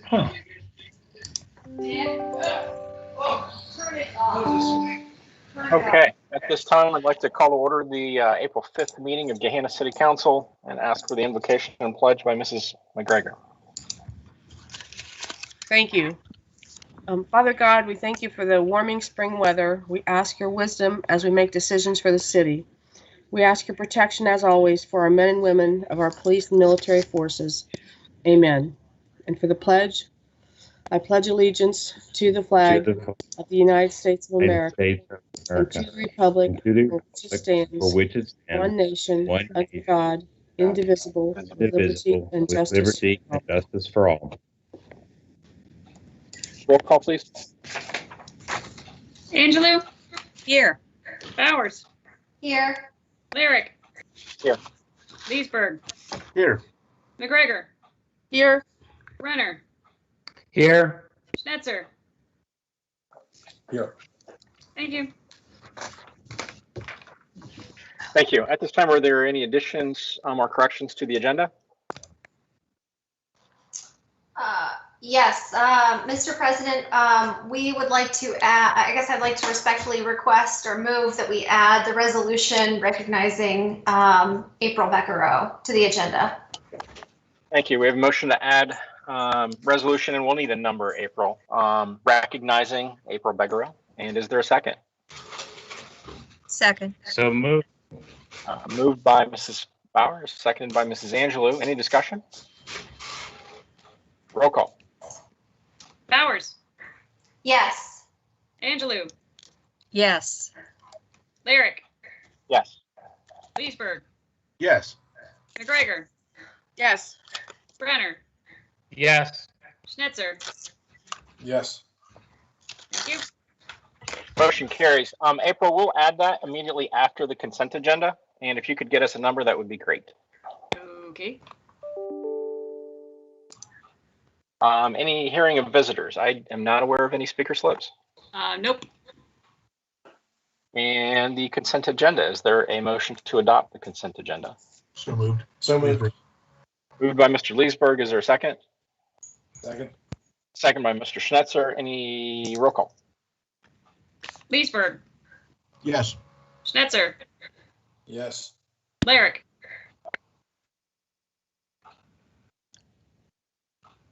Huh. Okay, at this time, I'd like to call to order the April 5th meeting of Gahanna City Council and ask for the invocation and pledge by Mrs. McGregor. Thank you. Father God, we thank you for the warming spring weather. We ask your wisdom as we make decisions for the city. We ask your protection, as always, for our men and women of our police and military forces. Amen. And for the pledge, I pledge allegiance to the flag of the United States of America, and to the republic for which it stands, one nation, under God, indivisible, with liberty and justice for all. Roll call, please. Angelou? Here. Bowers? Here. Lyric? Here. Leesburg? Here. McGregor? Here. Renner? Here. Schnetzer? Here. Thank you. Thank you. At this time, are there any additions or corrections to the agenda? Yes, Mr. President, we would like to add, I guess I'd like to respectfully request or move that we add the resolution recognizing April Beckerow to the agenda. Thank you. We have a motion to add resolution, and we'll need a number, April, recognizing April Beckerow. And is there a second? Second. So moved. Moved by Mrs. Bowers, seconded by Mrs. Angelou. Any discussion? Roll call. Bowers? Yes. Angelou? Yes. Lyric? Yes. Leesburg? Yes. McGregor? Yes. Brenner? Yes. Schnetzer? Yes. Thank you. Motion carries. April, we'll add that immediately after the consent agenda. And if you could get us a number, that would be great. Okay. Any hearing of visitors? I am not aware of any speaker slips. Nope. And the consent agenda, is there a motion to adopt the consent agenda? So moved. So moved. Moved by Mr. Leesburg. Is there a second? Second. Second by Mr. Schnetzer. Any roll call? Leesburg? Yes. Schnetzer? Yes. Lyric?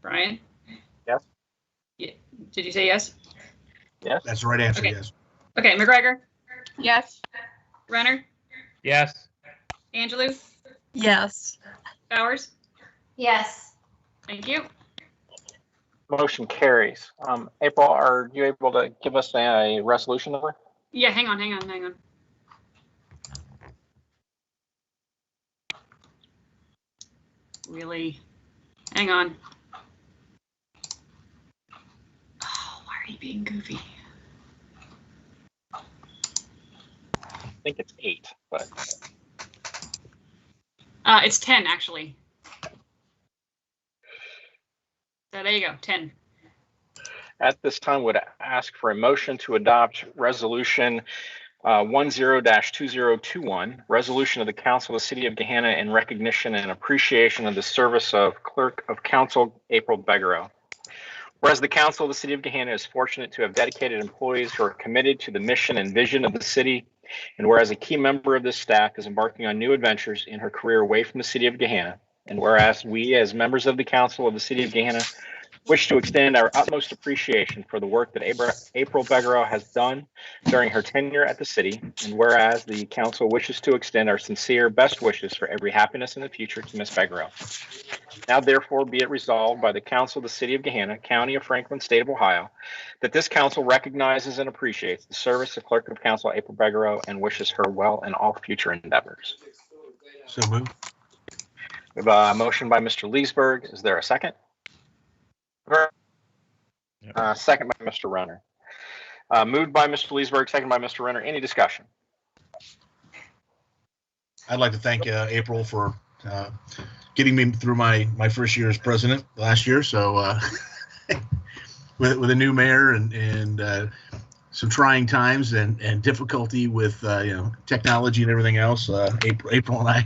Brian? Yes. Yeah. Did you say yes? Yes. That's the right answer. Okay. Yes. Okay, McGregor? Yes. Renner? Yes. Angelou? Yes. Bowers? Yes. Thank you. Motion carries. April, are you able to give us a resolution number? Yeah, hang on. Really? Hang on. Oh, why are you being goofy? I think it's 8, but It's 10, actually. So there you go, 10. at this time would ask for a motion to adopt resolution 10-2021, resolution of the Council of the City of Gahanna in recognition and appreciation of the service of Clerk of Council April Beckerow. Whereas the Council of the City of Gahanna is fortunate to have dedicated employees who are committed to the mission and vision of the city, and whereas a key member of this staff is embarking on new adventures in her career away from the City of Gahanna, and whereas we as members of the Council of the City of Gahanna wish to extend our utmost appreciation for the work that April Beckerow has done during her tenure at the city, and whereas the council wishes to extend our sincere best wishes for every happiness in the future to Ms. Beckerow. Now therefore be it resolved by the Council of the City of Gahanna, County of Franklin, State of Ohio, that this council recognizes and appreciates the service of Clerk of Council April Beckerow and wishes her well in all future endeavors. So moved. We have a motion by Mr. Leesburg. Is there a second? Second by Mr. Renner. Moved by Mr. Leesburg, second by Mr. Renner. Any discussion? I'd like to thank April for getting me through my first year as president last year. So with a new mayor and some trying times and difficulty with technology and everything else, April and I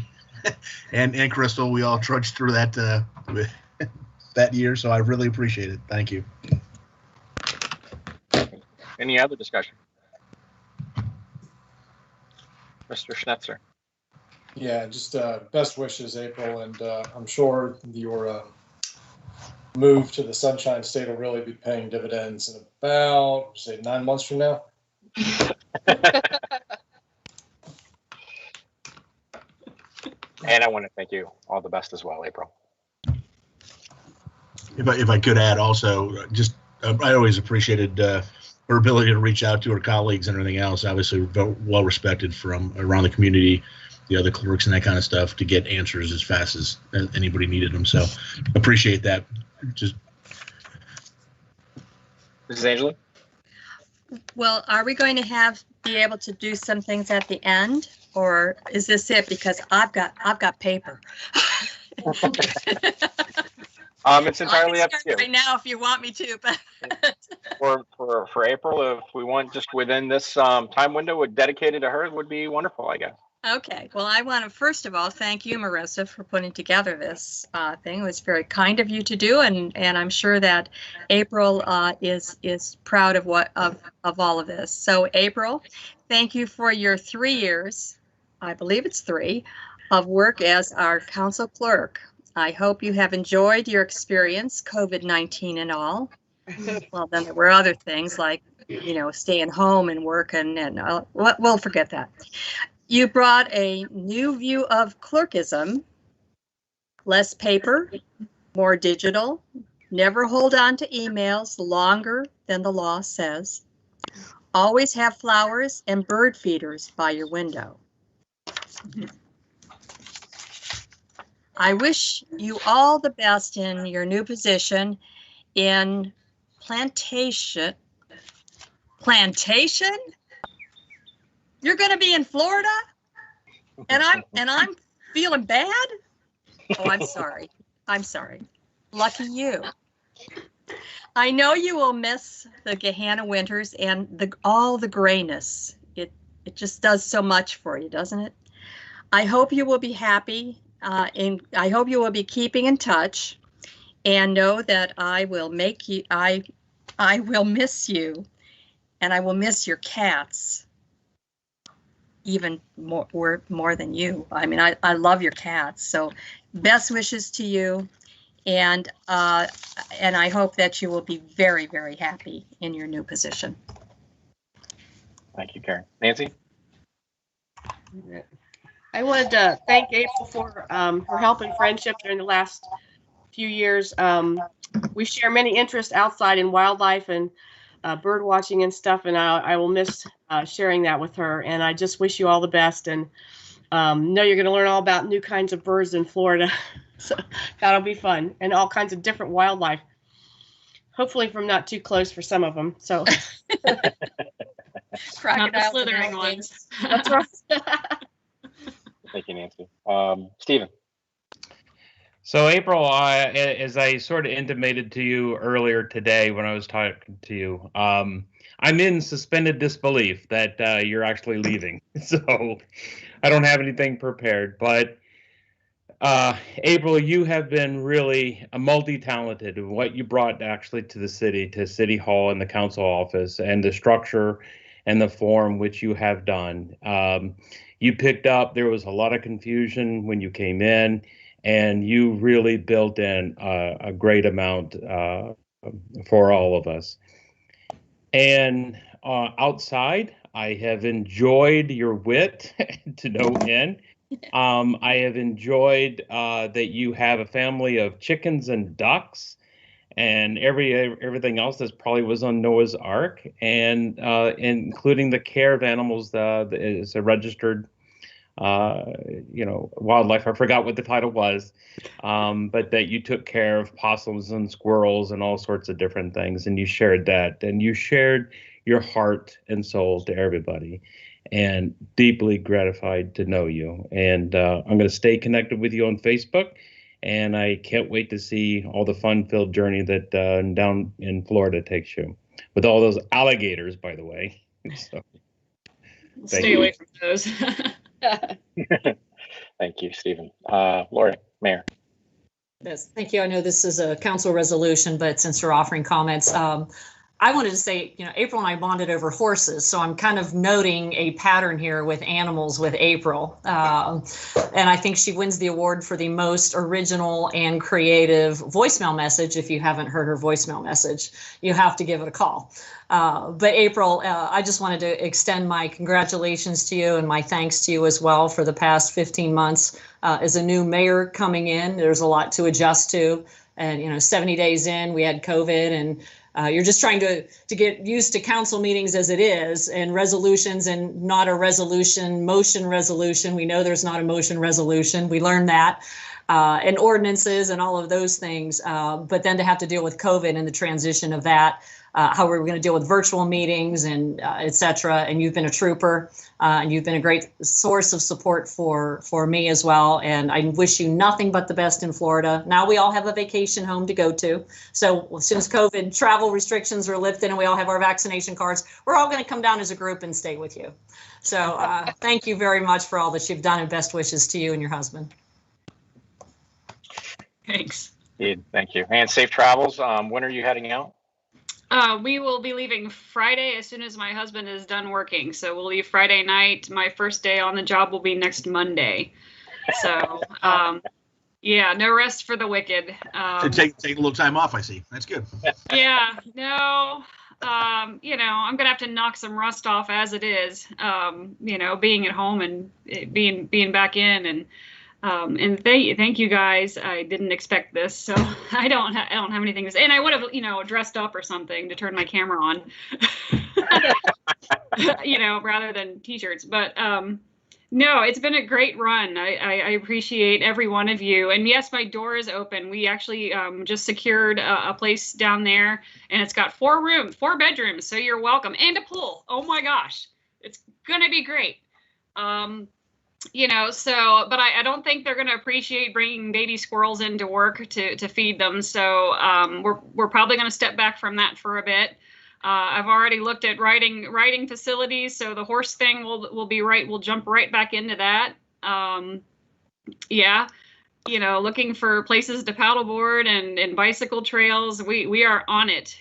and Crystal, we all trudged through that. that year, so I really appreciate it. Thank you. Any other discussion? Mr. Schnetzer. Yeah, just best wishes, April, and I'm sure your move to the Sunshine State will really be paying dividends in about, say, 9 months from now. And I want to thank you. All the best as well, April. If I could add also, just I always appreciated her ability to reach out to her colleagues and everything else. Obviously, well respected from around the community, the other clerks and that kind of stuff, to get answers as fast as anybody needed them. So appreciate that. Just Mrs. Angela? Well, are we going to be able to do some things at the end, or is this it? Because I've got paper. It's entirely up to you. Right now, if you want me to, but for April, if we want just within this time window dedicated to her, would be wonderful, I guess. Okay. Well, I want to first of all thank you, Marissa, for putting together this thing. It was very kind of you to do, and I'm sure that April is proud of of all of this. So, April, thank you for your 3 years, I believe it's 3, of work as our council clerk. I hope you have enjoyed your experience, COVID-19 and all. Well, then there were other things like, staying home and working, and we'll forget that. You brought a new view of clerkism, less paper, more digital, never hold on to emails longer than the law says, always have flowers and bird feeders by your window. I wish you all the best in your new position in plantation. Plantation? You're going to be in Florida? And I'm feeling bad? Oh, I'm sorry. I'm sorry. Lucky you. I know you will miss the Gahanna winters and all the grayness. It just does so much for you, doesn't it? I hope you will be happy. And I hope you will be keeping in touch, and know that I will miss you, and I will miss your cats even more than you. I mean, I love your cats. So best wishes to you, and I hope that you will be very, very happy in your new position. Thank you, Karen. Nancy? I wanted to thank April for her help and friendship during the last few years. We share many interests outside in wildlife and bird watching and stuff, and I will miss sharing that with her. And I just wish you all the best, and know you're going to learn all about new kinds of birds in Florida. So that'll be fun, and all kinds of different wildlife. Hopefully from not too close for some of them. So Not the slithering ones. That's right. Thank you, Nancy. Stephen? So April, as I sort of intimated to you earlier today when I was talking to you, I'm in suspended disbelief that you're actually leaving. So I don't have anything prepared. But April, you have been really multi-talented. What you brought actually to City Hall and the council office, and the structure and the form which you have done. You picked up, there was a lot of confusion when you came in, and you really built in a great amount for all of us. And outside, I have enjoyed your wit to no end. I have enjoyed that you have a family of chickens and ducks and everything else that probably was on Noah's Ark, and including the care of animals that is a registered wildlife. I forgot what the title was, but that you took care of possums and squirrels and all sorts of different things, and you shared that, and you shared your heart and soul to everybody, and deeply gratified to know you. And I'm going to stay connected with you on Facebook, and I can't wait to see all the fun-filled journey that down in Florida takes you, with all those alligators, by the way. So, Stay away from those. Thank you, Stephen. Lori, Mayor. Yes, thank you. I know this is a council resolution, but since you're offering comments, I wanted to say, April and I bonded over horses, so I'm kind of noting a pattern here with animals with April. And I think she wins the award for the most original and creative voicemail message. If you haven't heard her voicemail message, you have to give it a call. But April, I just wanted to extend my congratulations to you and my thanks to you as well for the past 15 months. As a new mayor coming in, there's a lot to adjust to. And, 70 days in, we had COVID, and you're just trying to get used to council meetings as it is, and resolutions, and not a motion resolution. We know there's not a motion resolution. We learned that. And ordinances and all of those things. But then to have to deal with COVID and the transition of that, how we're going to deal with virtual meetings and et cetera. And you've been a trooper, and you've been a great source of support for me as well. And I wish you nothing but the best in Florida. Now we all have a vacation home to go to. So as soon as COVID travel restrictions are lifted and we all have our vaccination cards, we're all going to come down as a group and stay with you. So thank you very much for all that you've done, and best wishes to you and your husband. Thanks. Thank you. And safe travels. When are you heading out? We will be leaving Friday as soon as my husband is done working. So we'll leave Friday night. My first day on the job will be next Monday. So, yeah, no rest for the wicked. So take a little time off, I see. That's good. Yeah, no, I'm going to have to knock some rust off as it is, being at home and being back in. And thank you guys. I didn't expect this, so I don't have anything to say. And I would have, dressed up or something to turn my camera on, rather than t-shirts. But no, it's been a great run. I appreciate every one of you. And yes, my door is open. We actually just secured a place down there, and it's got 4 bedrooms. So you're welcome, and a pool. Oh my gosh, it's gonna be great. But I don't think they're going to appreciate bringing baby squirrels into work to feed them. So we're probably going to step back from that for a bit. I've already looked at riding facilities. So the horse thing we'll jump right back into that. Looking for places to paddleboard and bicycle trails. We are on it.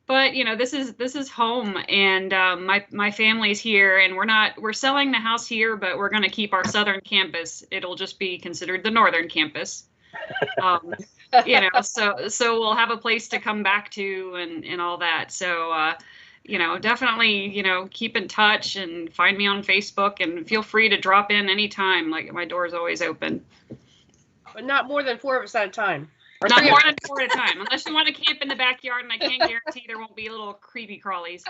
But this is home, and my family's here, and we're selling the house here, but we're going to keep our southern campus. It'll just be considered the northern campus. So we'll have a place to come back to and all that. So definitely keep in touch and find me on Facebook, and feel free to drop in anytime. Like, my door is always open. But not more than 4 of us at a time. Not more than 4 at a time, unless you want to camp in the backyard, and I can't guarantee there won't be little creepy crawlies.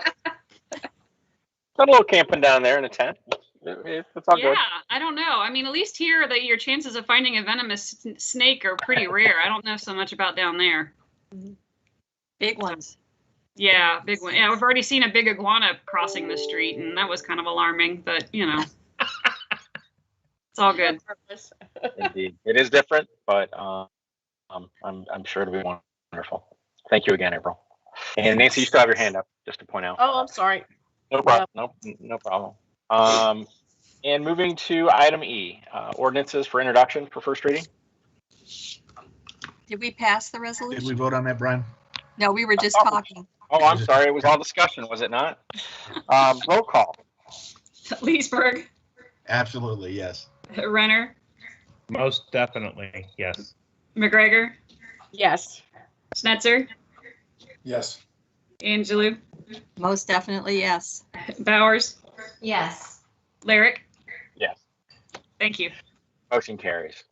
Got a little camping down there in a tent. It's all good. Yeah, I don't know. I mean, at least here, your chances of finding a venomous snake are pretty rare. I don't know so much about down there. Big ones. Yeah, big one. Yeah, I've already seen a big iguana crossing the street, and that was kind of alarming, but it's all good. Indeed, it is different, but I'm sure it'll be wonderful. Thank you again, April. And Nancy, you still have your hand up, just to point out. Oh, I'm sorry. No problem. No problem. And moving to item E, ordinances for introduction for first reading. Did we pass the resolution? Did we vote on that, Brian? No, we were just talking. Oh, I'm sorry. It was all discussion, was it not? Roll call. Leesburg. Absolutely, yes. Renner. Most definitely, yes. McGregor. Yes. Schnetzer. Yes. Angelou. Most definitely, yes. Bowers. Yes. Lyric. Yes. Thank you. Motion carries.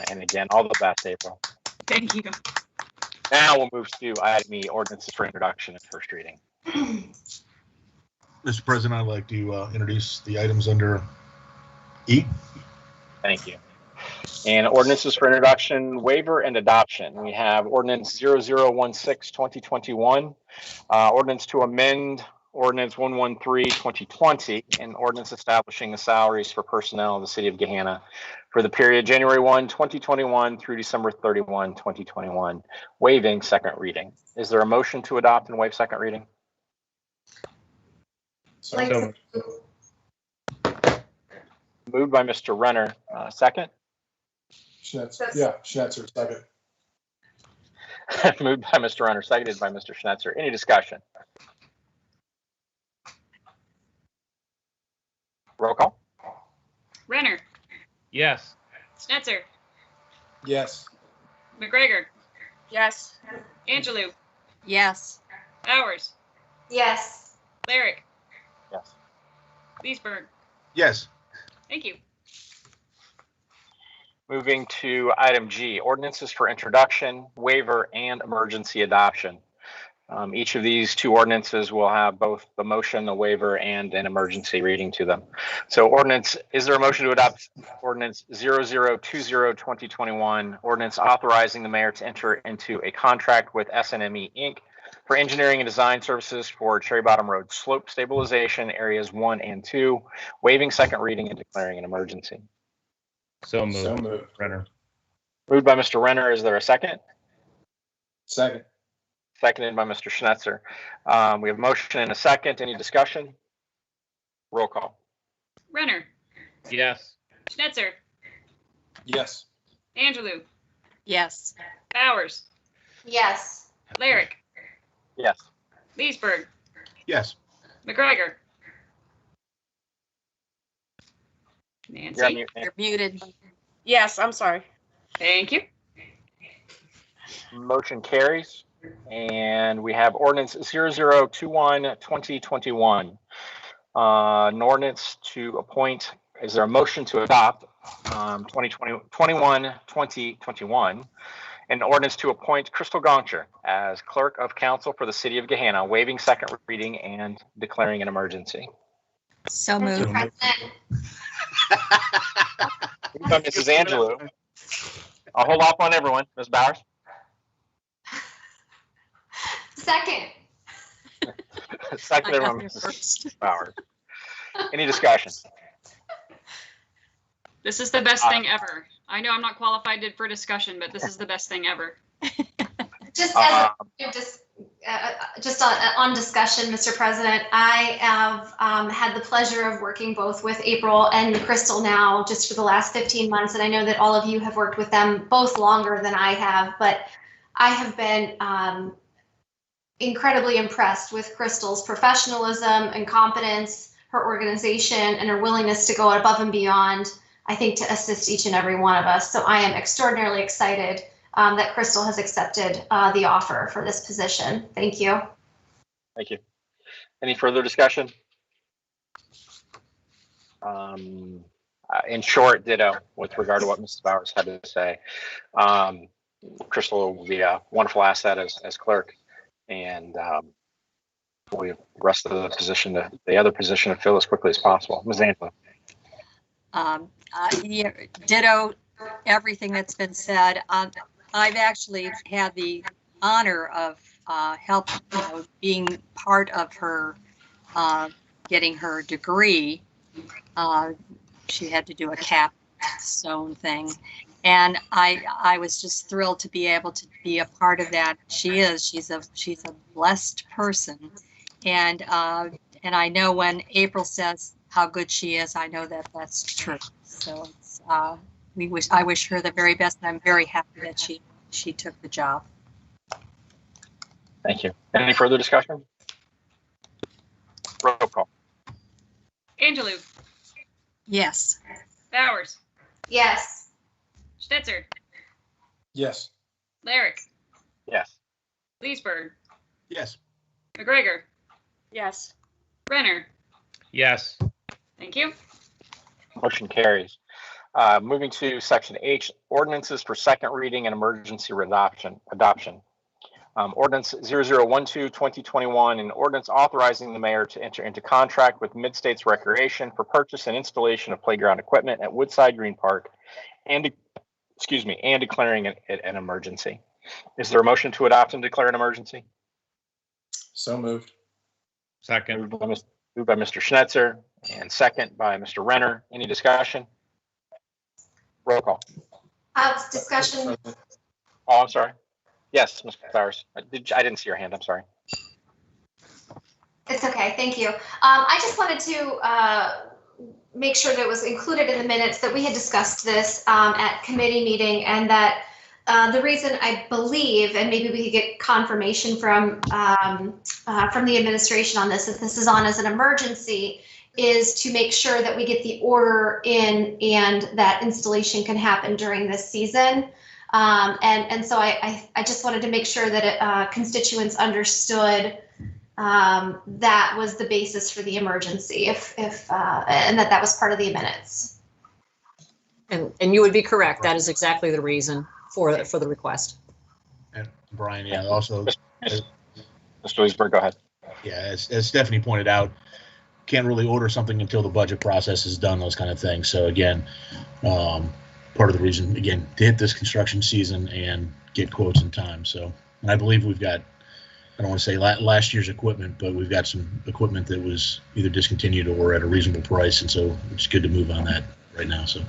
And again, all the best, April. Thank you. Now we'll move to item E, ordinances for introduction and first reading. Mr. President, I'd like to introduce the items under E. Thank you. And ordinances for introduction, waiver, and adoption. We have ordinance 0016-2021, ordinance to amend ordinance 113-2020, and ordinance establishing the salaries for personnel of the city of Gahanna for the period January 1, 2021 through December 31, 2021, waiving second reading. Is there a motion to adopt and waive second reading? So, Moved by Mr. Renner. Second? Schnetzer, yeah, Schnetzer, second. Moved by Mr. Renner, seconded by Mr. Schnetzer. Any discussion? Roll call. Renner, Yes. Schnetzer, Yes. McGregor, Yes. Angelou, Yes. Bowers, Yes. Lyric, Yes. Leesburg. Yes. Thank you. Moving to item G, ordinances for introduction, waiver, and emergency adoption. Each of these two ordinances will have both the motion, the waiver, and an emergency reading to them. So is there a motion to adopt ordinance 0020-2021, ordinance authorizing the mayor to enter into a contract with SNME Inc. for engineering and design services for Cherry Bottom Road slope stabilization areas 1 and 2, waiving second reading and declaring an emergency? So moved. So moved. Renner. Moved by Mr. Renner. Is there a second? Second. Seconded by Mr. Schnetzer. We have a motion and a second. Any discussion? Roll call. Renner, Yes. Schnetzer, Yes. Angelou, Yes. Bowers, Yes. Lyric, Yes. Leesburg, Yes. McGregor. You're on Nancy, mute, You're muted. Yes, I'm sorry. thank you. Motion carries. And we have ordinance 0021-2021. An ordinance to appoint, is there a motion to adopt 2021, an ordinance to appoint Crystal Goncher as clerk of council for the city of Gahanna, waiving second reading and declaring an emergency? So Mr. moved. President, Moved by Mrs. Angelou. I'll hold off on everyone. Ms. Bowers? second. Seconded by I got there Mrs. first. Bowers. Any discussion? This is the best thing ever. I know I'm not qualified for discussion, but this is the best thing ever. Just as just on discussion, Mr. President, I have had the pleasure of working both with April and Crystal now just for the last 15 months. And I know that all of you have worked with them both longer than I have, but I have been incredibly impressed with Crystal's professionalism and competence, her organization, and her willingness to go above and beyond, I think, to assist each and every one of us. So I am extraordinarily excited that Crystal has accepted the offer for this position. Thank you. Thank you. Any further discussion? In short, ditto with regard to what Mrs. Bowers had to say. Crystal will be a wonderful asset as clerk, and we rest of the position, the other position, to fill as quickly as possible. Ms. Angela. Yeah, ditto everything that's been said. I've actually had the honor of being part of her getting her degree. She had to do a capstone thing, and I was just thrilled to be able to be a part of that. She's a blessed person, and I know when April says how good she is, I know that that's true. So it's, I wish her the very best, and I'm very happy that she took the job. Thank you. Any further discussion? Roll call. Angelou, Yes. Bowers, Yes. Schnetzer, Yes. Lyric, Yes. Leesburg, Yes. McGregor, Yes. Renner. Yes. Thank you. Motion carries. Moving to section H, ordinances for second reading and emergency adoption. Ordinance 0012-2021, an ordinance authorizing the mayor to enter into contract with Mid-States Recreation for purchase and installation of playground equipment at Woodside Green Park, and declaring it an emergency. Is there a motion to adopt and declare an emergency? So moved. Second. Moved by Mr. Schnetzer and second by Mr. Renner. Any discussion? Roll call. Discussion. Oh, I'm sorry. Yes, Ms. Flowers. I didn't see your hand. I'm sorry. It's okay. Thank you. I just wanted to make sure that it was included in the minutes that we had discussed this at committee meeting, and that the reason I believe, and maybe we could get confirmation from the administration on this, if this is on as an emergency, is to make sure that we get the order in and that installation can happen during this season. And so I just wanted to make sure that constituents understood that was the basis for the emergency, and that was part of the minutes. And you would be correct. That is exactly the reason for the request. And Brian, yeah, also, Mr. Leesburg, go ahead. yeah, as Stephanie pointed out, can't really order something until the budget process is done, those kind of things. So again, part of the reason, again, to hit this construction season and get quotes in time. So, and I believe we've got, I don't want to say last year's equipment, but we've got some equipment that was either discontinued or at a reasonable price. And so it's good to move on that right now. So.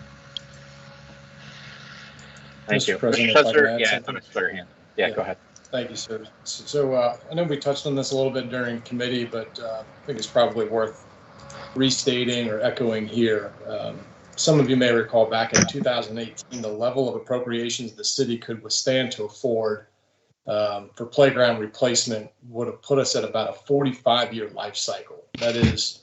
Thank you. President, Mr. if I can Schuster, add yeah, something. it's clear hand. Yeah, go ahead. Thank you, sir. So I know we touched on this a little bit during committee, but I think it's probably worth restating or echoing here. Some of you may recall back in 2018, the level of appropriations the city could withstand to afford for playground replacement would have put us at about a 45-year life cycle. That is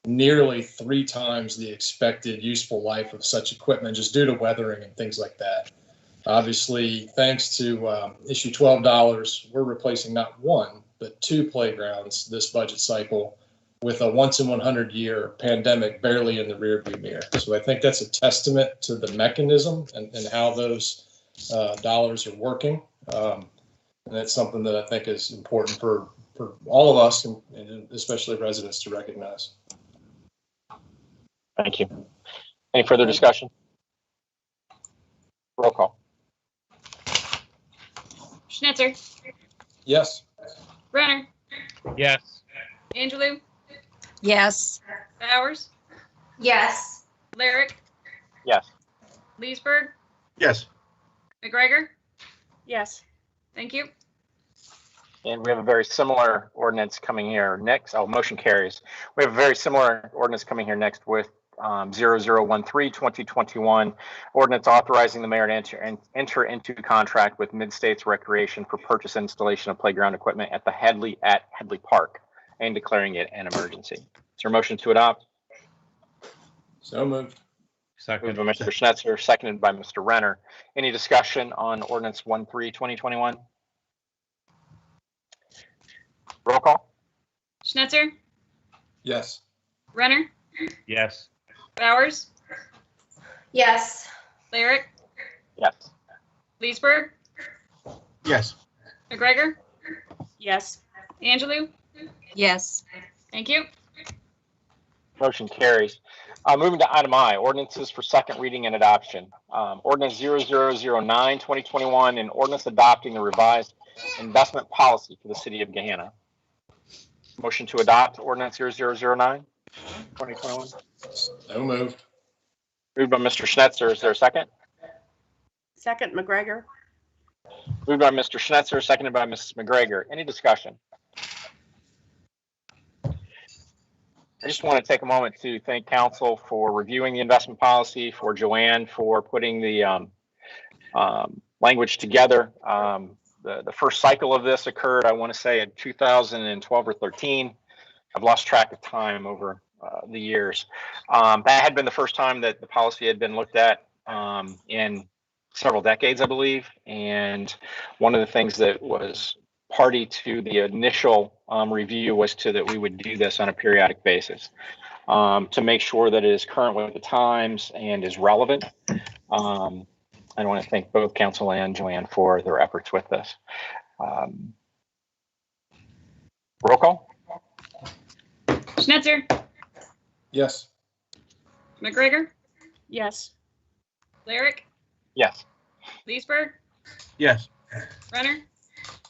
nearly 3 times the expected useful life of such equipment, just due to weathering and things like that. Obviously, thanks to issue $12, we're replacing not 1, but 2 playgrounds this budget cycle, with a once in 100 year pandemic barely in the rearview mirror. So I think that's a testament to the mechanism and how those dollars are working. And that's something that I think is important for all of us, and especially residents, to recognize. Thank you. Any further discussion? Roll call. Schnitzer, Yes. Renner, Yes. Angelou, Yes. Bowers, Yes. Lyric, Yes. Leesburg, Yes. McGregor. Yes. Thank you. And we have a very similar ordinance coming here next. Oh, motion carries. We have a very similar ordinance coming here next with 0013-2021, ordinance authorizing the mayor to enter into contract with Mid-States Recreation for purchase and installation of playground equipment at Headley Park and declaring it an emergency. Is there a motion to adopt? So moved. Moved Second. by Mr. Schnetzer, seconded by Mr. Renner. Any discussion on ordinance 13-2021? Roll call. Schnitzer, Yes. Renner, Yes. Bowers, Yes. Lyric, Yes. Leesburg, Yes. McGregor, Yes. Angelou. Yes. Thank you. Motion carries. Moving to item I, ordinances for second reading and adoption. Ordinance 0009-2021, and ordinance adopting the revised investment policy for the city of Gahanna. Motion to adopt ordinance 0009-2021. So moved. Moved by Mr. Schnetzer. Is there a second? Second, McGregor. Moved by Mr. Schnetzer, seconded by Mrs. McGregor. Any discussion? I just want to take a moment to thank council for reviewing the investment policy, for Joanne for putting the language together. The first cycle of this occurred, I want to say, in 2012 or 13. I've lost track of time over the years. That had been the first time that the policy had been looked at in several decades, I believe. And one of the things that was party to the initial review was that we would do this on a periodic basis to make sure that it is current with the times and is relevant. I want to thank both council and Joanne for their efforts with this. Roll call. Schnitzer, Yes. McGregor, Yes. Lyric, Yes. Leesburg, Yes. Renner,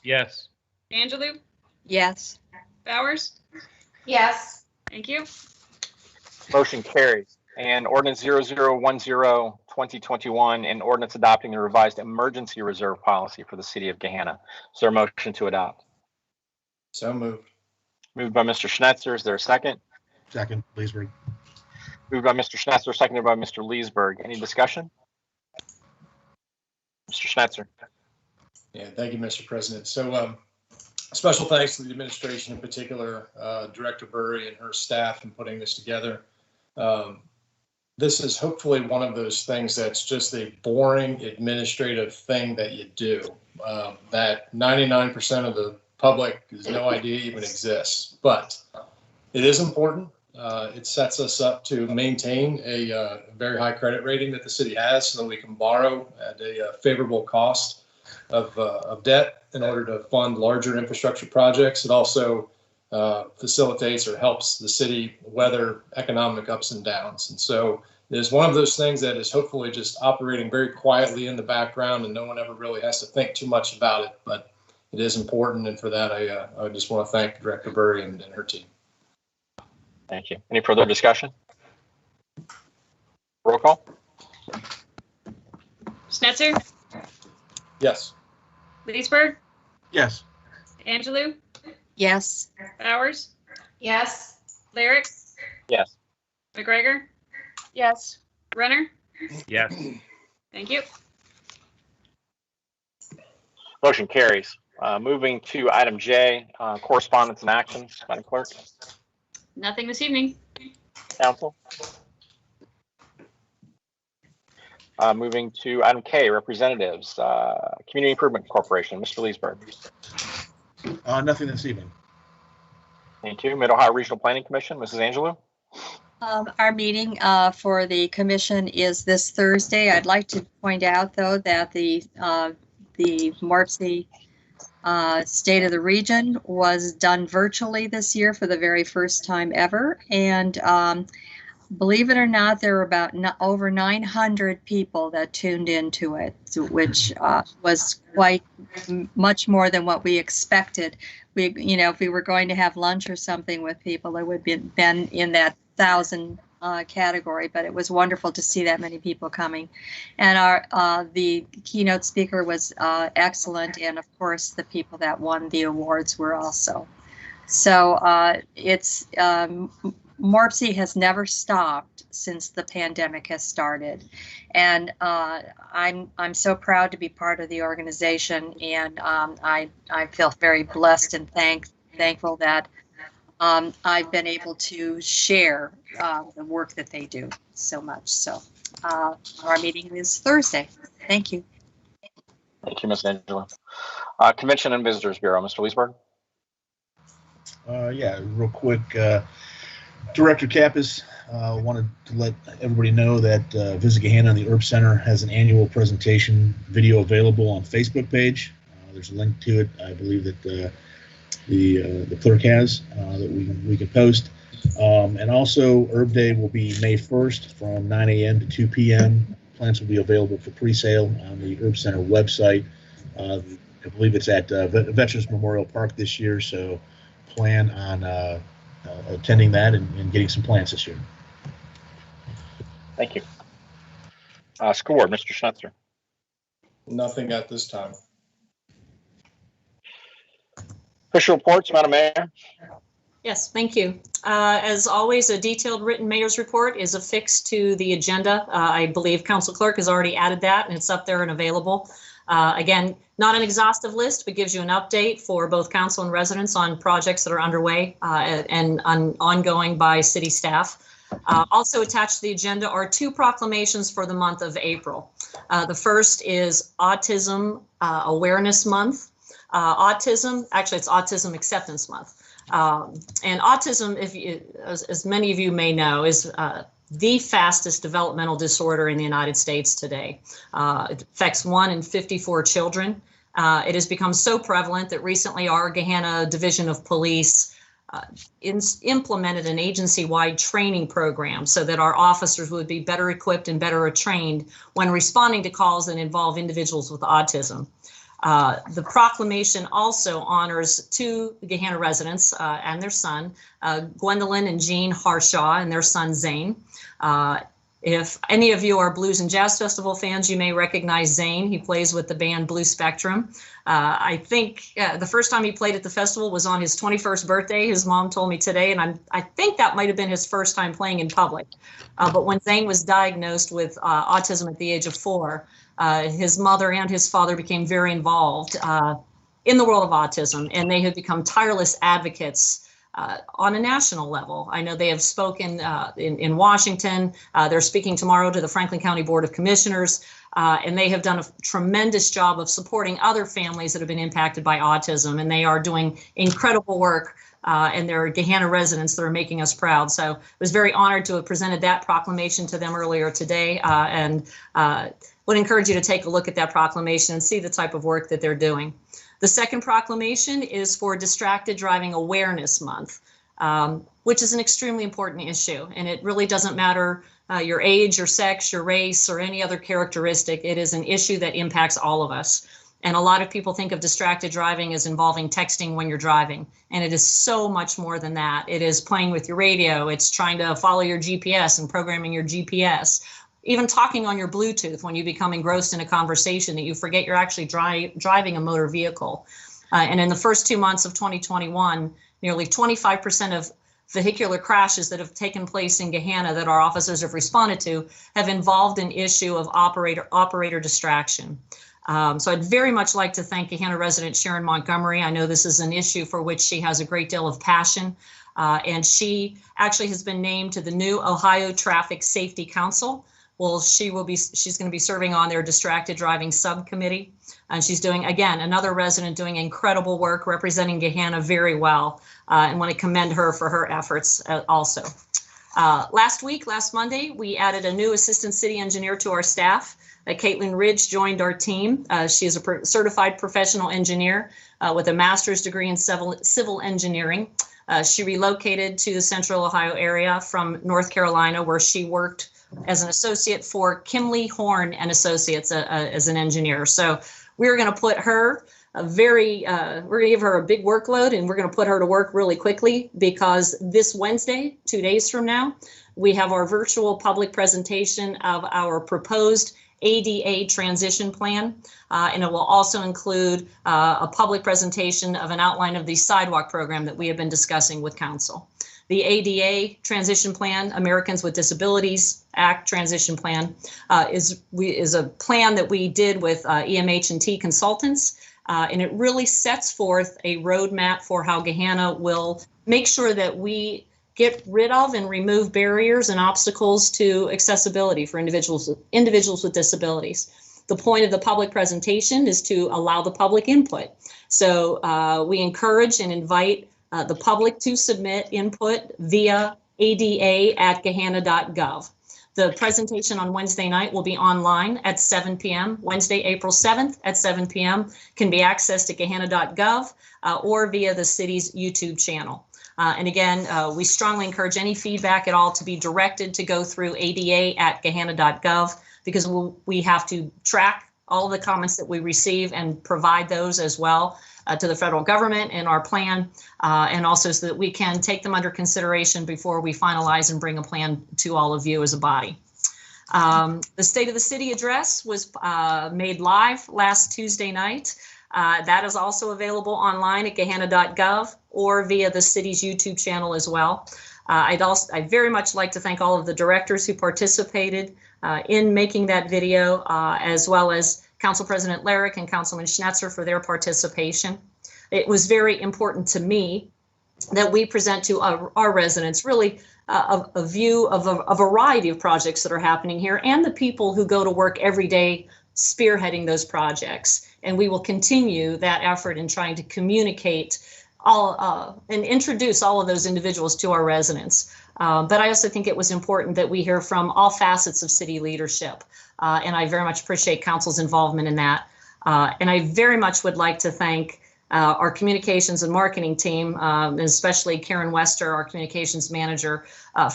Yes. Angelou, Yes. Bowers. Yes. Thank you. Motion carries. And ordinance 0010-2021, and ordinance adopting the revised emergency reserve policy for the city of Gahanna. Is there a motion to adopt? So moved. Moved by Mr. Schnetzer. Is there a second? Second, Leesburg. Moved by Mr. Schnetzer, seconded by Mr. Leesburg. Any discussion? Mr. Schnetzer. Yeah, thank you, Mr. President. So special thanks to the administration, in particular, Director Burry and her staff in putting this together. This is hopefully one of those things that's just a boring administrative thing that you do, that 99% of the public has no idea even exists. But it is important. It sets us up to maintain a very high credit rating that the city has, so that we can borrow at a favorable cost of debt in order to fund larger infrastructure projects. It also facilitates or helps the city weather economic ups and downs. And so it is one of those things that is hopefully just operating very quietly in the background, and no one ever really has to think too much about it. But it is important, and for that, I just want to thank Director Burry and her team. Thank you. Any further discussion? Roll call. Schnetzer, Yes. Leesburg, Yes. Angelou, Yes. Bowers, Yes. Lyric, Yes. McGregor, Yes. Renner. Yes. Thank you. Motion carries. Moving to item J, correspondence and actions. Madam Clerk. Nothing this evening. Council. Moving to item K, representatives, Community Improvement Corporation, Mr. Leesburg. Nothing this evening. Thank you. Mid-Ohio Regional Planning Commission, Mrs. Angelou. Our meeting for the commission is this Thursday. I'd like to point out, though, that the MARPC State of the Region was done virtually this year for the very first time ever. And believe it or not, there were about over 900 people that tuned into it, which was quite much more than what we expected. If we were going to have lunch or something with people, it would have been in that 1,000 category, but it was wonderful to see that many people coming. And the keynote speaker was excellent, and of course the people that won the awards were also. So it's MARPC has never stopped since the pandemic has started, and I'm so proud to be part of the organization, and I feel very blessed and thankful that I've been able to share the work that they do so much. So our meeting is Thursday. Thank you. Thank you, Ms. Angela. Convention and Visitors Bureau, Mr. Leesburg. Yeah, real quick. Director Kappas wanted to let everybody know that Visit Gahanna and the Herb Center has an annual presentation video available on Facebook page. There's a link to it. I believe that the clerk has that we can post. And also, Herb Day will be May 1st from 9 a.m. to 2 p.m. Plans will be available for pre-sale on the Herb Center website. I believe it's at Veterans Memorial Park this year, so plan on attending that and getting some plants this year. Thank you. School Board, Mr. Schnetzer. Nothing at this time. Official reports, Madam Mayor. Yes, thank you. As always, a detailed written mayor's report is affixed to the agenda. I believe Council Clerk has already added that, and it's up there and available. Again, not an exhaustive list, but gives you an update for both council and residents on projects that are underway and ongoing by city staff. Also attached to the agenda are 2 proclamations for the month of April. The first is Autism Awareness Month. Actually, it's Autism Acceptance Month. And autism, as many of you may know, is the fastest developmental disorder in the United States today. It affects 1 in 54 children. It has become so prevalent that recently our Gahanna Division of Police implemented an agency-wide training program so that our officers would be better equipped and better trained when responding to calls that involve individuals with autism. The proclamation also honors 2 Gahanna residents and their son, Gwendolyn and Jean Harshaw, and their son Zane. If any of you are Blues and Jazz Festival fans, you may recognize Zane. He plays with the band Blue Spectrum. I think the first time he played at the festival was on his 21st birthday. His mom told me today, and I think that might have been his first time playing in public. But when Zane was diagnosed with autism at the age of 4, his mother and his father became very involved in the world of autism, and they have become tireless advocates on a national level. I know they have spoken in Washington. They're speaking tomorrow to the Franklin County Board of Commissioners, and they have done a tremendous job of supporting other families that have been impacted by autism, and they are doing incredible work, and they're Gahanna residents that are making us proud. So I was very honored to have presented that proclamation to them earlier today, and would encourage you to take a look at that proclamation and see the type of work that they're doing. The second proclamation is for Distracted Driving Awareness Month, which is an extremely important issue. And it really doesn't matter your age, your sex, your race, or any other characteristic. It is an issue that impacts all of us. And a lot of people think of distracted driving as involving texting when you're driving. And it is so much more than that. It is playing with your radio. It's trying to follow your GPS and programming your GPS. Even talking on your Bluetooth when you become engrossed in a conversation that you forget you're actually driving a motor vehicle. And in the first 2 months of 2021, nearly 25% of vehicular crashes that have taken place in Gahanna that our officers have responded to have involved an issue of operator distraction. So I'd very much like to thank Gahanna resident Sharon Montgomery. I know this is an issue for which she has a great deal of passion. And she actually has been named to the new Ohio Traffic Safety Council. Well, she's going to be serving on their distracted driving subcommittee. And she's doing, again, another resident doing incredible work representing Gahanna very well. And want to commend her for her efforts also. Last Monday, we added a new assistant city engineer to our staff. Caitlin Ridge joined our team. She is a certified professional engineer with a master's degree in civil engineering. She relocated to the Central Ohio area from North Carolina, where she worked as an associate for Kimley Horn and Associates as an engineer. So we're going to put her we're going to give her a big workload, and we're going to put her to work really quickly, because this Wednesday, 2 days from now, we have our virtual public presentation of our proposed ADA transition plan, and it will also include a public presentation of an outline of the sidewalk program that we have been discussing with council. The ADA transition plan, Americans with Disabilities Act transition plan, is a plan that we did with EMH&T consultants, and it really sets forth a roadmap for how Gahanna will make sure that we get rid of and remove barriers and obstacles to accessibility for individuals with disabilities. The point of the public presentation is to allow the public input. So we encourage and invite the public to submit input via ada@gahanna.gov. The presentation on Wednesday night will be online at 7 p.m. Wednesday, April 7th at 7 p.m. can be accessed at gahanna.gov or via the city's YouTube channel. And again, we strongly encourage any feedback at all to be directed to go through ada@gahanna.gov, because we have to track all of the comments that we receive and provide those as well to the federal government in our plan, and also so that we can take them under consideration before we finalize and bring a plan to all of you as a body. The State of the City address was made live last Tuesday night. That is also available online at gahanna.gov or via the city's YouTube channel as well. I'd very much like to thank all of the directors who participated in making that video, as well as Council President Larrick and Councilman Schnetzer for their participation. It was very important to me that we present to our residents really a view of a variety of projects that are happening here, and the people who go to work every day spearheading those projects. And we will continue that effort in trying to communicate and introduce all of those individuals to our residents. But I also think it was important that we hear from all facets of city leadership. And I very much appreciate council's involvement in that. And I very much would like to thank our communications and marketing team, and especially Karen Wester, our communications manager,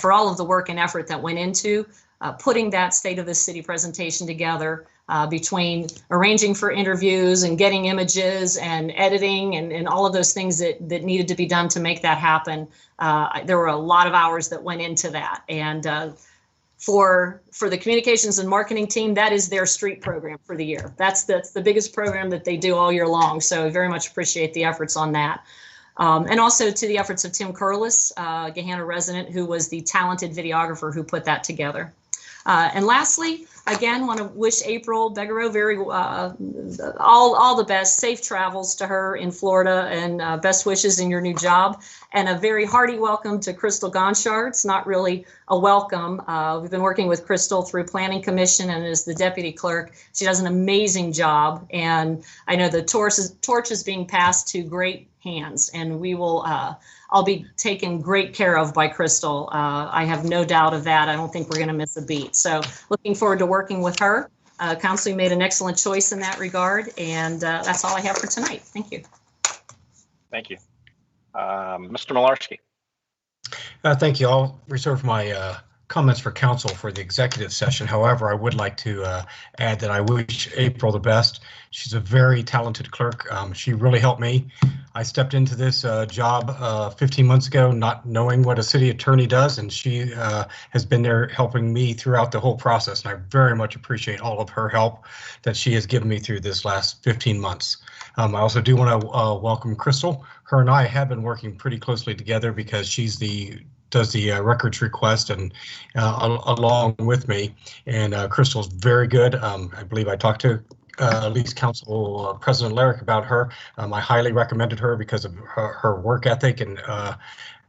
for all of the work and effort that went into putting that State of the City presentation together, between arranging for interviews and getting images and editing and all of those things that needed to be done to make that happen. There were a lot of hours that went into that. And for the communications and marketing team, that is their street program for the year. That's the biggest program that they do all year long. So very much appreciate the efforts on that. And also to the efforts of Tim Curlis, Gahanna resident, who was the talented videographer who put that together. And lastly, again, want to wish April Begarow all the best, safe travels to her in Florida, and best wishes in your new job. And a very hearty welcome to Crystal Gonchard. It's not really a welcome. We've been working with Crystal through Planning Commission and as the deputy clerk. She does an amazing job, and I know the torch is being passed to great hands, and we will. I'll be taken great care of by Crystal. I have no doubt of that. I don't think we're going to miss a beat. So looking forward to working with her. Council made an excellent choice in that regard, and that's all I have for tonight. Thank you. Thank you. Mr. Malarski. Thank you. I'll reserve my comments for council for the executive session. However, I would like to add that I wish April the best. She's a very talented clerk. She really helped me. I stepped into this job 15 months ago, not knowing what a city attorney does, and she has been there helping me throughout the whole process. And I very much appreciate all of her help that she has given me through this last 15 months. I also do want to welcome Crystal. Her and I have been working pretty closely together because she's does the records request and along with me, and Crystal's very good. I believe I talked to at least Council President Larrick about her. I highly recommended her because of her work ethic and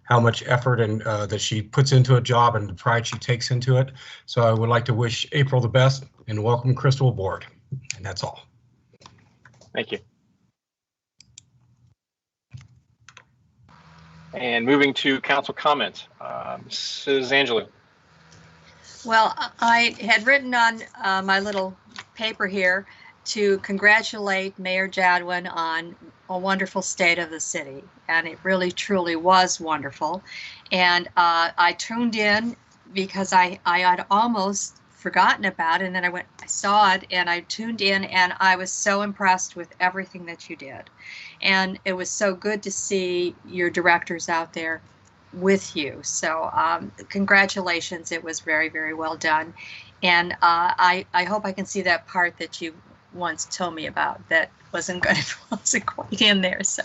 how much effort and that she puts into a job and the pride she takes into it. So I would like to wish April the best and welcome Crystal aboard. And that's all. Thank you. And moving to council comments, Mrs. Angelou. Well, I had written on my little paper here to congratulate Mayor Jadwin on a wonderful state of the city, and it really truly was wonderful. And I tuned in because I had almost forgotten about it, and then I saw it, and I tuned in, and I was so impressed with everything that you did. And it was so good to see your directors out there with you. So congratulations. It was very, very well done. And I hope I can see that part that you once told me about that wasn't quite in there. So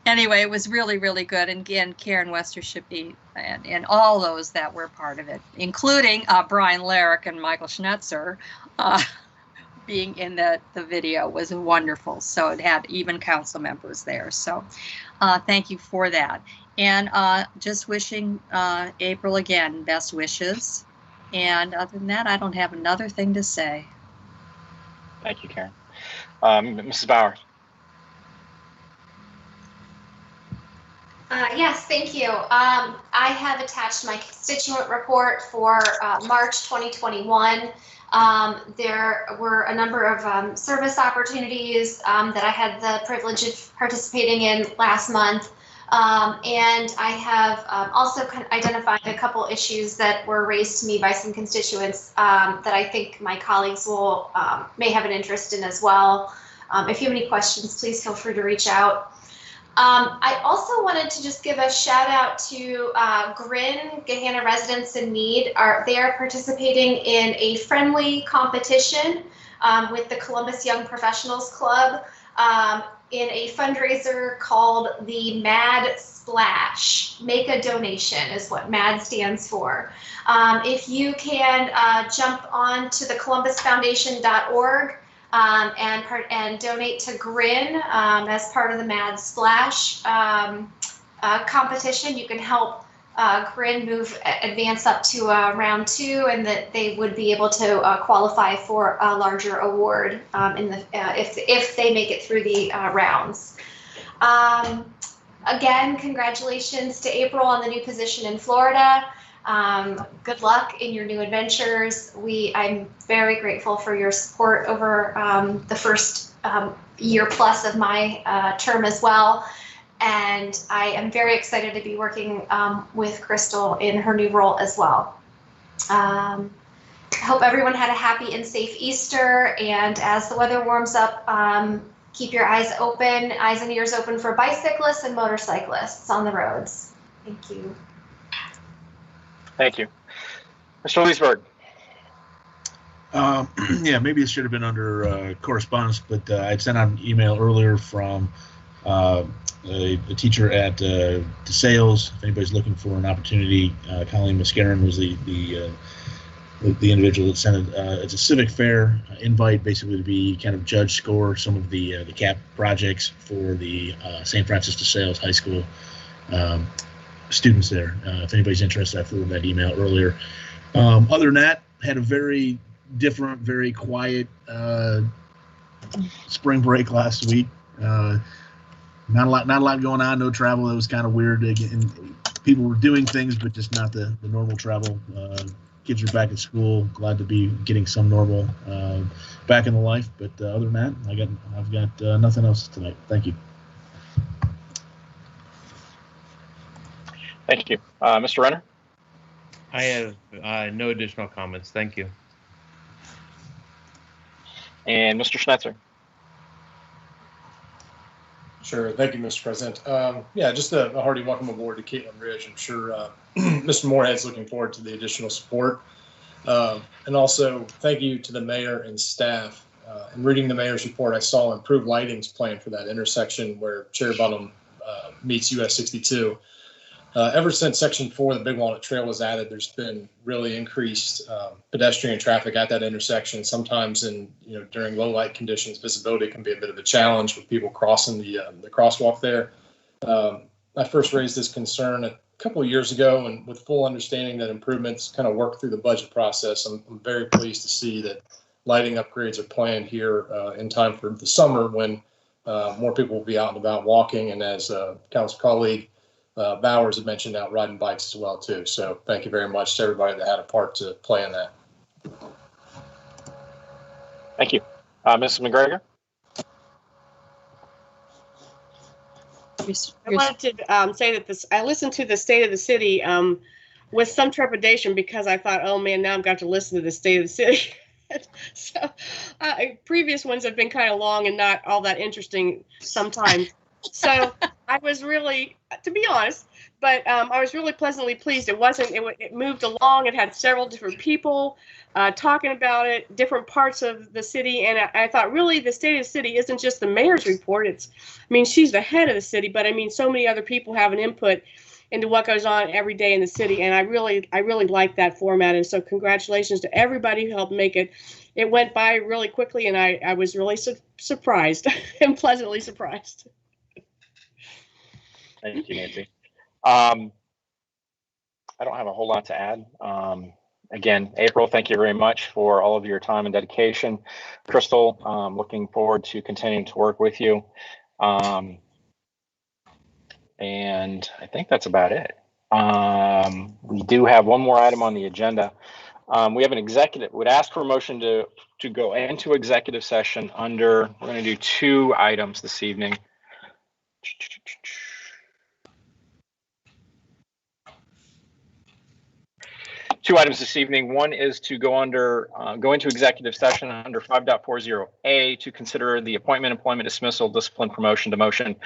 anyway, it was really, really good. And again, Karen Westershippy and all those that were part of it, including Brian Larrick and Michael Schnetzer, being in the video was wonderful. So it had even council members there. So thank you for that. And just wishing April again, best wishes. And other than that, I don't have another thing to say. Thank you, Karen. Mrs. Bowers. Yes, thank you. I have attached my constituent report for March 2021. There were a number of service opportunities that I had the privilege of participating in last month. And I have also kind of identified a couple issues that were raised to me by some constituents that I think my colleagues will may have an interest in as well. If you have any questions, please feel free to reach out. I also wanted to just give a shout out to Grin, Gahanna Residents in Need. They are participating in a friendly competition with the Columbus Young Professionals Club in a fundraiser called the Mad Splash. Make a donation is what MAD stands for. If you can jump on to the columbusfoundation.org and donate to Grin as part of the Mad Splash competition, you can help Grin advance up to round 2, and that they would be able to qualify for a larger award if they make it through the rounds. Again, congratulations to April on the new position in Florida. Good luck in your new adventures. I'm very grateful for your support over the first year plus of my term as well. And I am very excited to be working with Crystal in her new role as well. I hope everyone had a happy and safe Easter. And as the weather warms up, keep your eyes and ears open for bicyclists and motorcyclists on the roads. Thank you. Thank you. Mr. Leesburg. Yeah, maybe it should have been under correspondence, but I'd sent out an email earlier from a teacher at DeSales. If anybody's looking for an opportunity, Colleen Mascaron was the individual that sent it. It's a civic fair invite, basically to be kind of judge score some of the CAP projects for the St. Francis DeSales High School students there. If anybody's interested, I forwarded that email earlier. Other than that, had a very different, very quiet spring break last week. Not a lot going on. No travel. It was kind of weird. Again, people were doing things, but just not the normal travel. Kids are back at school. Glad to be getting some normal back in the life. But other than that, I've got nothing else tonight. Thank you. Thank you, Mr. Renner. I have no additional comments. Thank you. And Mr. Schnetzer. Sure. Thank you, Mr. President. Yeah, just a hearty welcome aboard to Caitlin Ridge. I'm sure Mr. Moorhead's looking forward to the additional support. And also, thank you to the mayor and staff. In reading the mayor's report, I saw improved lighting's plan for that intersection where Cherry Bottom meets US 62. Ever since Section 4 of the Big Walnut Trail was added, there's been really increased pedestrian traffic at that intersection. Sometimes during low light conditions, visibility can be a bit of a challenge with people crossing the crosswalk there. I first raised this concern a couple of years ago, and with full understanding that improvements kind of work through the budget process, I'm very pleased to see that lighting upgrades are planned here in time for the summer when more people will be out and about walking, and as council colleague Bowers had mentioned, out riding bikes as well too. So thank you very much to everybody that had a part to play in that. Thank you. Mrs. McGregor. I wanted to say that I listened to the State of the City with some trepidation because I thought, oh man, now I've got to listen to the State of the City. So previous ones have been kind of long and not all that interesting sometimes. So I was really, to be honest, but I was really pleasantly pleased. It moved along. It had several different people talking about it, different parts of the city. And I thought, really, the State of the City isn't just the mayor's report. She's the head of the city, but so many other people have an input into what goes on every day in the city. And I really like that format. And so congratulations to everybody who helped make it. It went by really quickly, and I was really surprised and pleasantly surprised. Thank you, Nancy. I don't have a whole lot to add. Again, April, thank you very much for all of your time and dedication. Crystal, looking forward to continuing to work with you. And I think that's about it. We do have one more item on the agenda. We have an executive, would ask for a motion to go into executive session under, we're going to do 2 items this evening. 2 items this evening. One is to go into executive session under 5.40A to consider the appointment, employment, dismissal, discipline, promotion, demotion,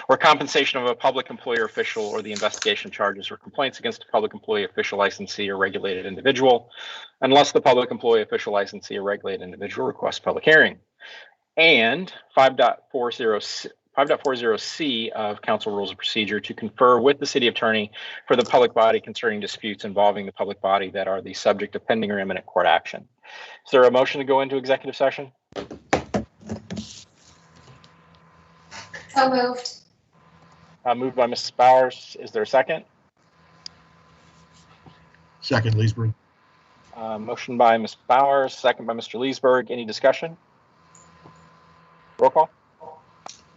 or compensation of a public employee or official, or the investigation charges or complaints against a public employee, official, licensee, or regulated individual, unless the public employee, official, licensee, or regulated individual requests public hearing. And 5.40C of Council Rules of Procedure to confer with the city attorney for the public body concerning disputes involving the public body that are the subject of pending or imminent court action. Is there a motion to go into executive session? So moved. Moved by Mrs. Bowers. Is there a second? Second, Leesburg. Motion by Ms. Bowers, second by Mr. Leesburg. Any discussion? Roll call.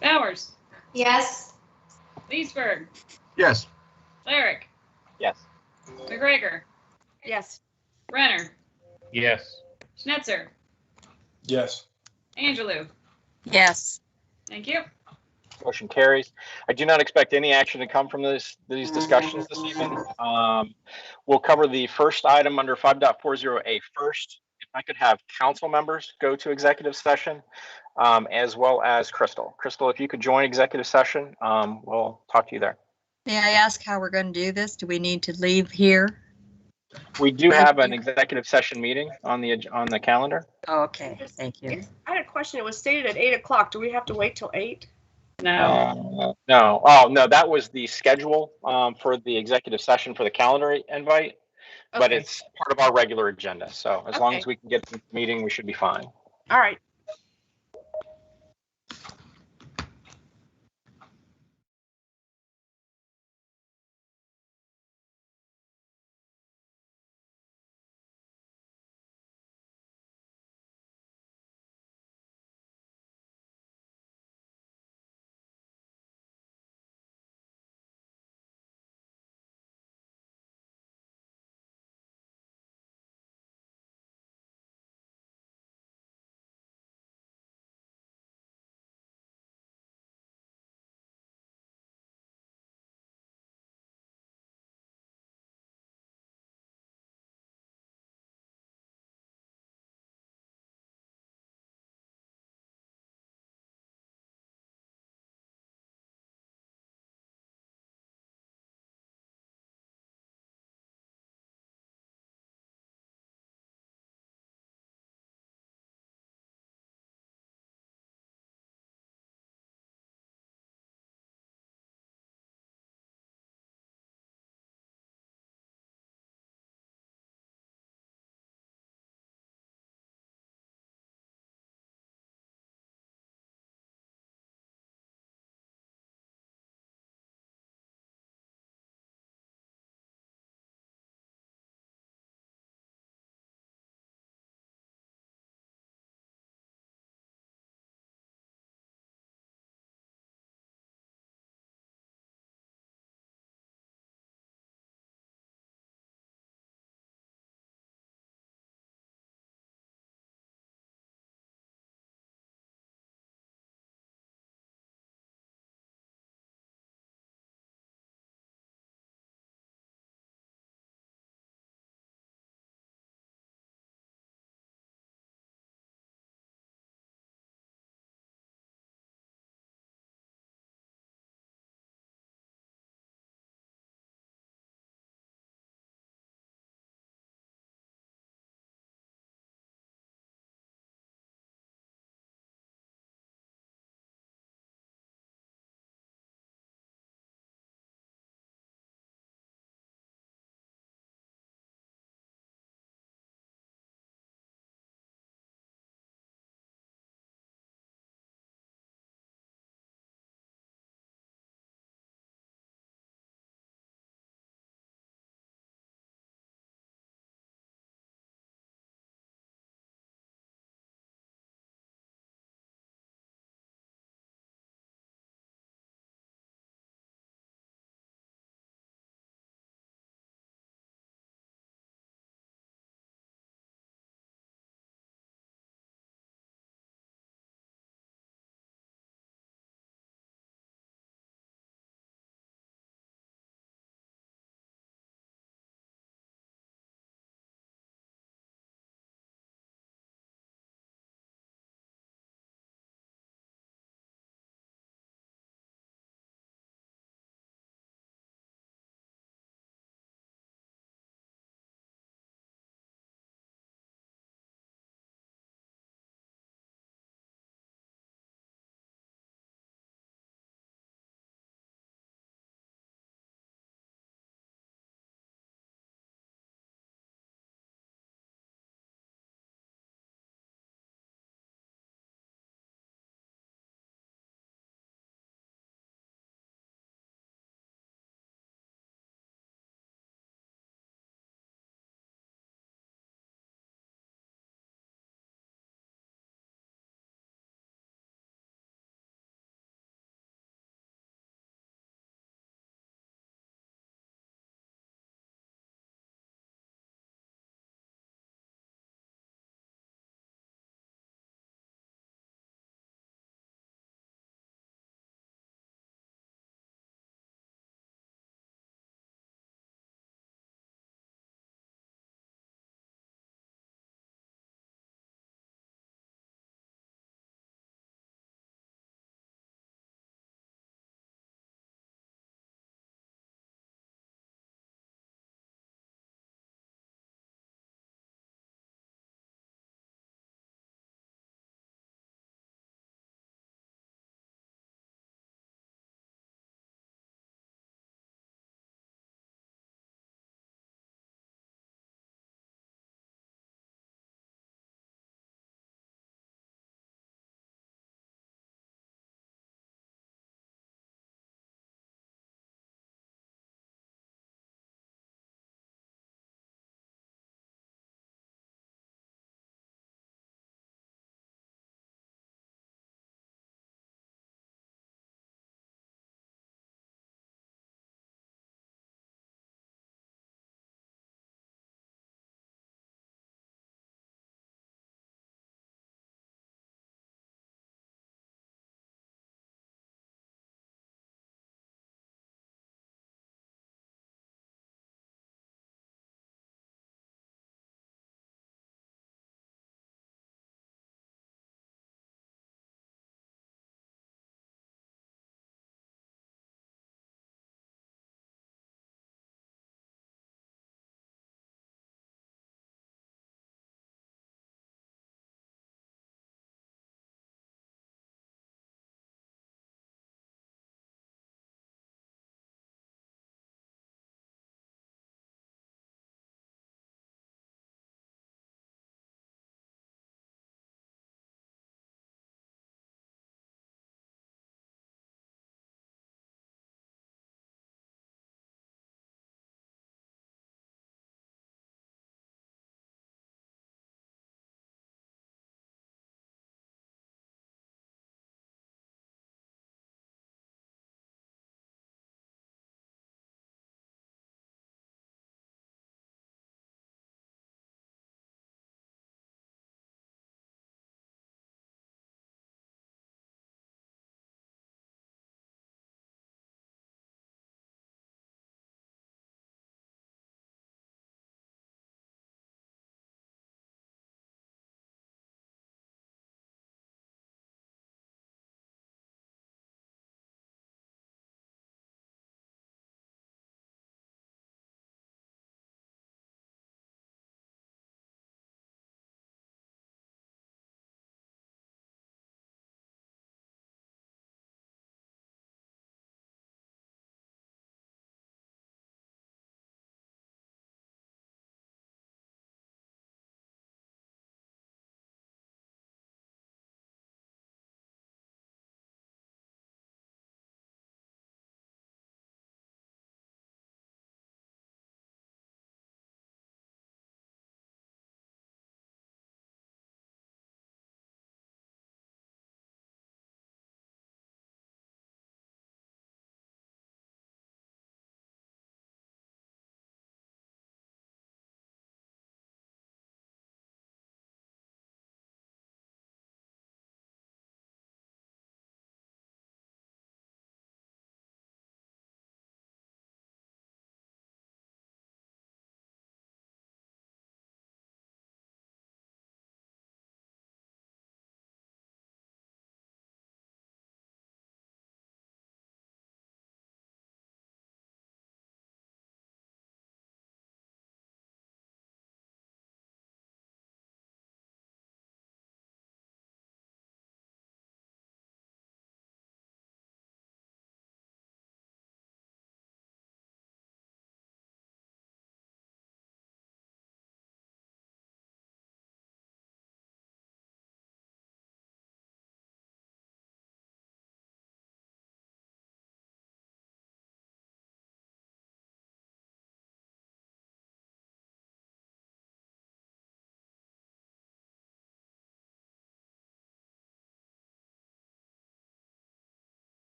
Bowers. Yes. Leesburg. Yes. Lyric. Yes. McGregor. Yes. Renner. Yes. Schnetzer. Yes. Angelou. Yes. Thank you. Motion carries. I do not expect any action to come from these discussions this evening. We'll cover the first item under 5.40A first. If I could have council members go to executive session, as well as Crystal. Crystal, if you could join executive session, we'll talk to you there. May I ask how we're going to do this? Do we need to leave here? We do Thank have an you. executive session meeting on the calendar. Okay, thank you. I had a question. It was stated at 8 o'clock. Do we have to wait till 8? No. No. Oh, no, that was the schedule for the executive session for the calendar invite, but Okay. it's part of our regular agenda. So as long Okay. as we can get to the meeting, we should be fine. All right.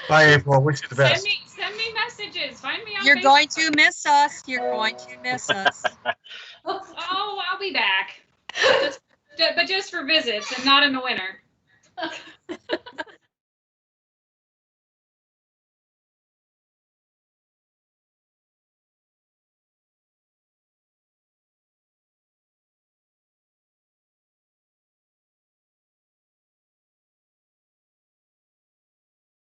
Bye, April. Wish you the best. Send me messages. Find me on You're Facebook. going to miss us. You're going to miss us. Oh, I'll be back. But just for visits and not in the winter.